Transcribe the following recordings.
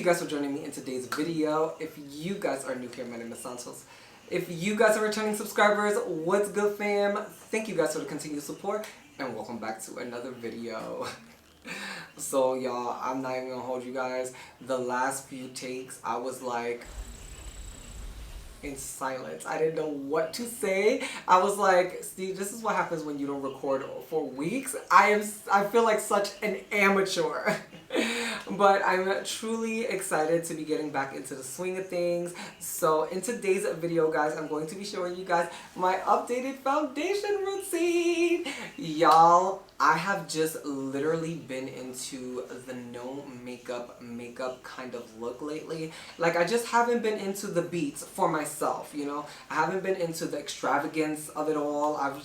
you guys for joining me in today's video. If you guys are new here, my name is Santos. If you guys are returning subscribers, what's good, fam? Thank you guys for the continued support and welcome back to another video. So y'all, I'm not even gonna hold you guys. The last few takes, I was like in silence. I didn't know what to say. I was like, Steve, this is what happens when you don't record for weeks. I feel like such an amateur. But I'm truly excited to be getting back into the swing of things. So in today's video, guys, I'm going to be showing you guys my updated foundation routine. Y'all, I have just literally been into the no makeup kind of look lately. Like, I just haven't been into the beats for myself, you know. I haven't been into the extravagance of it all. I have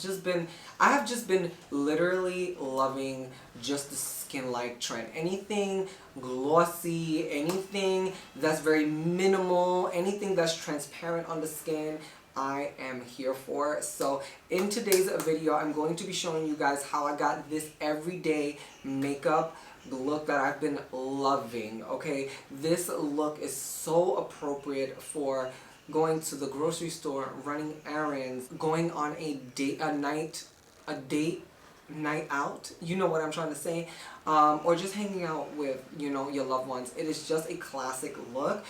just been literally loving just the skin-like trend. Anything glossy, anything that's very minimal, anything that's transparent on the skin, I am here for. So in today's video, I'm going to be showing you guys how I got this everyday makeup look that I've been loving. Okay, this look is so appropriate for going to the grocery store, running errands, going on a date night out, you know what I'm trying to say, or just hanging out with, you know, your loved ones. It is just a classic look.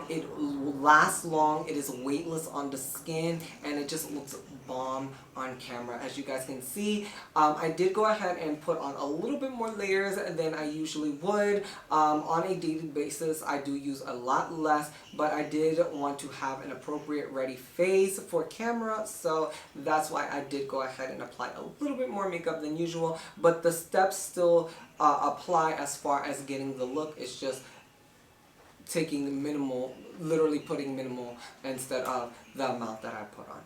It lasts long, it is weightless on the skin, and it just looks bomb on camera. As you guys can see, I did go ahead and put on a little bit more layers than I usually would. On a daily basis, I do use a lot less, but I did want to have an appropriate ready face for camera, so that's why I did go ahead and apply a little bit more makeup than usual, but the steps still apply as far as getting the look. It's just taking minimal, literally putting minimal instead of the amount that I put on,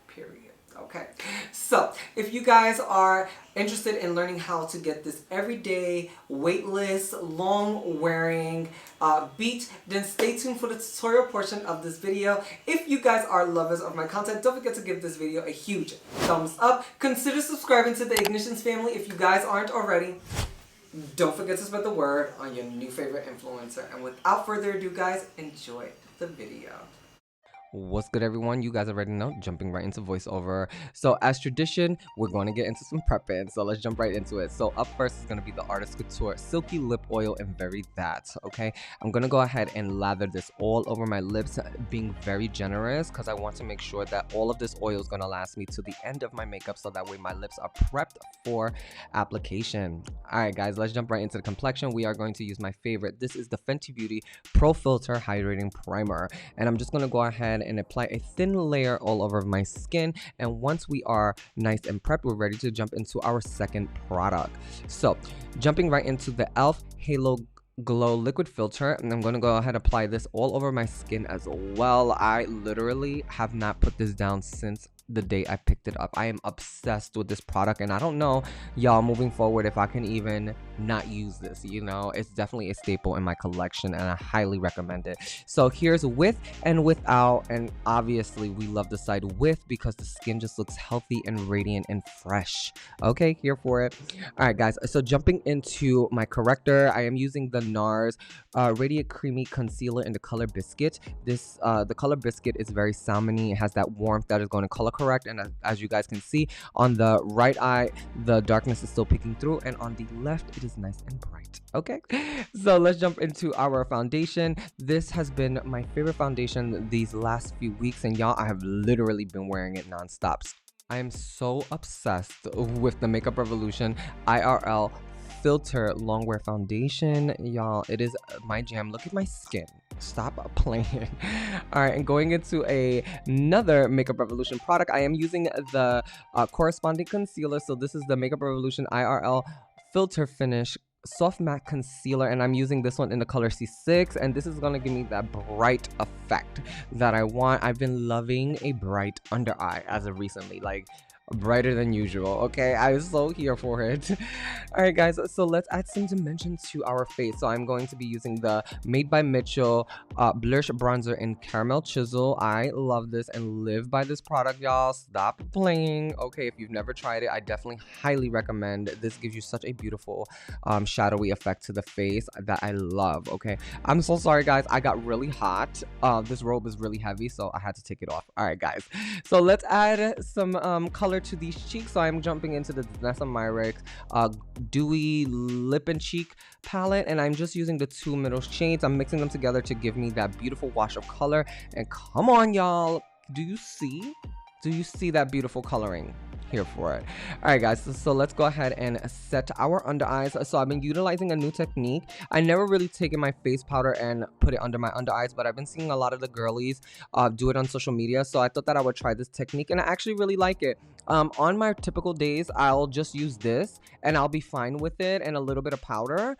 period. Okay, so if you guys are interested in learning how to get this everyday, weightless, long wearing beat, then stay tuned for the tutorial portion of this video. If you guys are lovers of my content, don't forget to give this video a huge thumbs up. Consider subscribing to the Ignitions family if you guys aren't already. Don't forget to spread the word on your new favorite influencer. And without further ado, guys, enjoy the video. What's good, everyone? You guys already know, jumping right into voiceover. So as tradition, we're going to get into some prepping, so let's jump right into it. So up first is going to be the Artist Couture Silky Lip Oil and Very That. Okay, I'm going to go ahead and lather this all over my lips, being very generous because I want to make sure that all of this oil is going to last me to the end of my makeup, so that way my lips are prepped for application. All right, guys, let's jump right into the complexion. We are going to use my favorite. This is the Fenty Beauty Pro Filter Hydrating Primer, and I'm just going to go ahead and apply a thin layer all over my skin. And once we are nice and prepped, we're ready to jump into our second product. So jumping right into the e.l.f. Halo Glow Liquid Filter, and I'm going to go ahead and apply this all over my skin as well. I literally have not put this down since the day I picked it up. I am obsessed with this product, and I don't know, y'all, moving forward, if I can even not use this. You know, it's definitely a staple in my collection, and I highly recommend it. So here's with and without, and obviously we love the side with because the skin just looks healthy and radiant and fresh. Okay, here for it. All right, guys, so jumping into my corrector, I am using the Nars Radiant Creamy Concealer in the color Biscuit. This the color Biscuit is very salmony. It has that warmth that is going to color correct, and as you guys can see, on the right eye the darkness is still peeking through, and on the left it is nice and bright. Okay, so let's jump into our foundation. This has been my favorite foundation these last few weeks, and y'all, I have literally been wearing it non-stop. I am so obsessed with the Makeup Revolution IRL Filter Longwear Foundation. Y'all, it is my jam. Look at my skin. Stop playing. All right, and going into another Makeup Revolution product, I am using the corresponding concealer. So this is the Makeup Revolution IRL Filter Finish Soft Matte Concealer, and I'm using this one in the color C6, and this is gonna give me that bright effect that I want. I've been loving a bright under eye as of recently. Like, brighter than usual. Okay, I was so here for it. All right, guys, so let's add some dimension to our face. So I'm going to be using the Made by Mitchel Blursh bronzer in caramel chisel. I love this and live by this product, y'all. Stop playing. Okay, if you've never tried it, I definitely highly recommend. This gives you such a beautiful shadowy effect to the face that I love. Okay, I'm so sorry, guys, I got really hot. This robe is really heavy, so I had to take it off. All right, guys, so let's add some color to these cheeks. So I'm jumping into the Danessa Myricks Dewy Lip and Cheek palette, and I'm just using the 2 middle shades. I'm mixing them together to give me that beautiful wash of color. And come on, y'all, do you see that beautiful coloring? Here for it. All right, guys, so let's go ahead and set our under eyes. So I've been utilizing a new technique. I never really taken my face powder and put it under my under eyes, but I've been seeing a lot of the girlies do it on social media, so I thought that I would try this technique, and I actually really like it. On my typical days, I'll just use this and I'll be fine with it and a little bit of powder.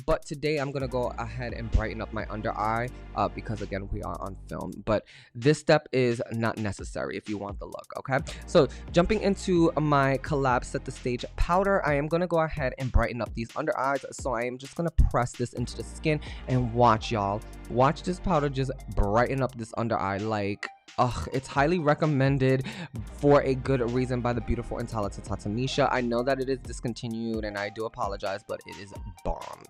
But today I'm gonna go ahead and brighten up my under eye because again, we are on film, but this step is not necessary if you want the look. Okay, so jumping into my Collab Set the Stage powder, I am gonna go ahead and brighten up these under eyes. So I am just gonna press this into the skin and watch, y'all, watch this powder just brighten up this under eye. Like, it's highly recommended for a good reason by the beautiful and talented Tatanisha. I know that it is discontinued and I do apologize, but it is bomb.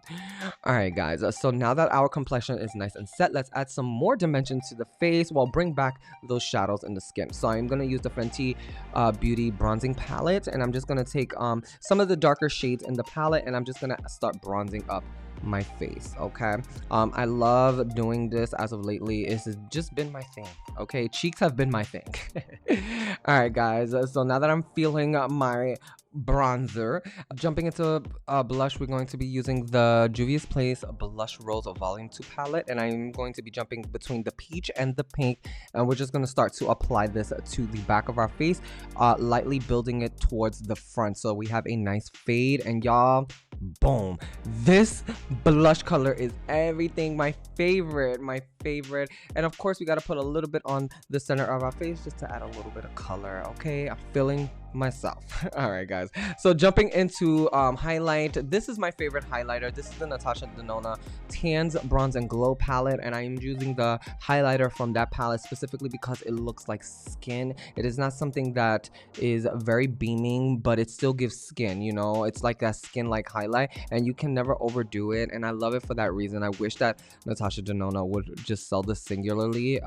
All right, guys, so now that our complexion is nice and set, let's add some more dimension to the face while bring back those shadows in the skin. So I'm going to use the Fenty Beauty bronzing palette, and I'm just going to take some of the darker shades in the palette, and I'm just going to start bronzing up my face. Okay, I love doing this as of lately. It's just been my thing. Okay, cheeks have been my thing. All right, guys, so now that I'm feeling my bronzer, jumping into blush, we're going to be using the Juvia's Place Blush Rose Volume 2 palette, and I'm going to be jumping between the peach and the pink, and we're just going to start to apply this to the back of our face, lightly building it towards the front so we have a nice fade. And y'all, boom, this blush color is everything. My favorite. And of course, we got to put a little bit on the center of our face just to add a little bit of color. Okay, I'm feeling myself. All right, guys, so jumping into highlight, this is my favorite highlighter. This is the Natasha Denona Tans Bronze and Glow palette, and I'm using the highlighter from that palette specifically because it looks like skin. It is not something that is very beaming, but it still gives skin, you know. It's like that skin like highlight, and you can never overdo it, and I love it for that reason. I wish that Natasha Denona would just sell this singularly.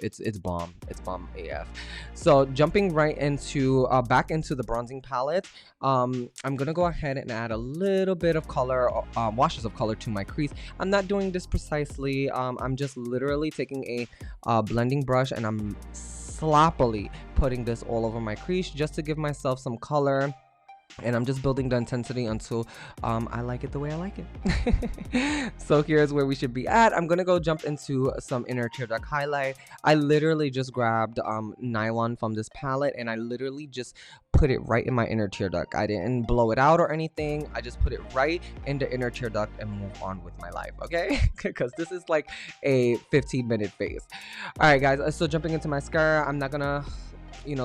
It's bomb. It's bomb AF. So jumping right into back into the bronzing palette, I'm gonna go ahead and add a little bit of color, washes of color to my crease. I'm not doing this precisely. I'm just literally taking a blending brush and I'm sloppily putting this all over my crease just to give myself some color. And I'm just building the intensity until I like it the way I like it. So here's where we should be at. I'm gonna go jump into some inner tear duct highlight. I literally just grabbed nylon from this palette and I literally just put it right in my inner tear duct. I didn't blow it out or anything. I just put it right in the inner tear duct and move on with my life, okay? Because this is like a 15-minute phase. All right, guys, so jumping into mascara, I'm not gonna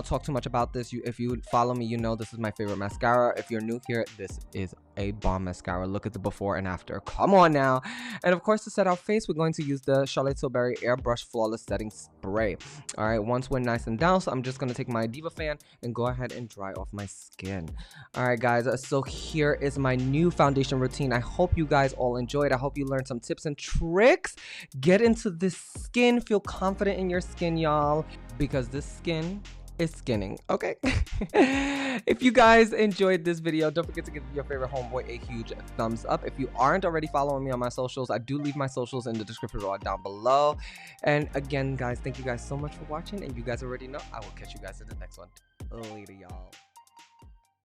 talk too much about this. If you follow me, this is my favorite mascara. If you're new here, this is a bomb mascara. Look at the before and after. Come on now. And of course, to set our face, we're going to use the Charlotte Tilbury Airbrush Flawless Setting Spray. All right, once we're nice and down, so I'm just going to take my Diva fan and go ahead and dry off my skin. All right, guys, so here is my new foundation routine. I hope you guys all enjoyed. I hope you learned some tips and tricks. Get into this skin. Feel confident in your skin, y'all, because this skin is skinning. Okay. If you guys enjoyed this video, don't forget to give your favorite homeboy a huge thumbs up. If you aren't already following me on my socials, I do leave my socials in the description bar down below. And again, guys, thank you guys so much for watching, and you guys already know I will catch you guys in the next one. Later, y'all.